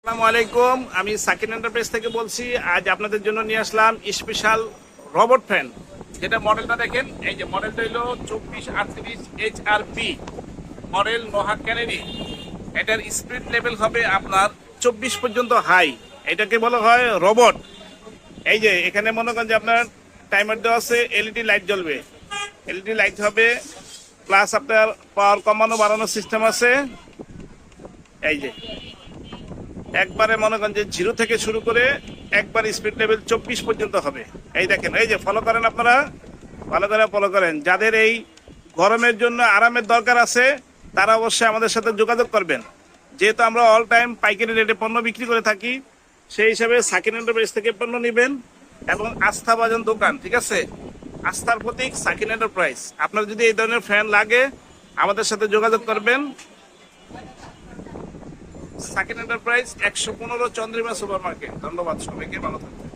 আসসালামু আলাইকুম, আমি সাকিন এন্টারপ্রাইজ থেকে বলছি। আজ আপনাদের জন্য নিয়ে আসলাম স্পেশাল রোবট ফ্যান। যেটা মডেলটা দেখেন, এই যে মডেলটা হলো 2438HRP মডেল নোহা ক্যানেরি। এটার স্পিড লেভেল হবে আপনার 24 পর্যন্ত হাই। এটাকে বলা হয় রোবট। এই যে এখানে মনে করেন যে আপনার টাইমার দেওয়া আছে, এলইডি লাইট জ্বলবে, এলইডি লাইট হবে, প্লাস আপনার পাওয়ার কমানো বাড়ানোর সিস্টেম আছে। এই যে একবারে মনে করেন যে 0 থেকে শুরু করে একবার স্পিড লেভেল 24 পর্যন্ত হবে। এই দেখেন, এই যে ফলো করেন, আপনারা ভালো করে ফলো করেন। যাদের এই গরমের জন্য আরামের দরকার আছে তারা অবশ্যই আমাদের সাথে যোগাযোগ করবেন। যেহেতু আমরা অল টাইম পাইকারি রেটে পণ্য বিক্রি করে থাকি, সেই হিসাবে সাকিন এন্টারপ্রাইজ থেকে পণ্য নেবেন এবং আস্থাভাজন দোকান, ঠিক আছে? আস্থার প্রতীক সাকিন এন্টারপ্রাইজ। আপনার যদি এই ধরনের ফ্যান লাগে আমাদের সাথে যোগাযোগ করবেন। সাকিন এন্টারপ্রাইজ 115 চন্দ্রিমা সুপার মার্কেট। ধন্যবাদ সবাইকে, ভালো থাকবেন।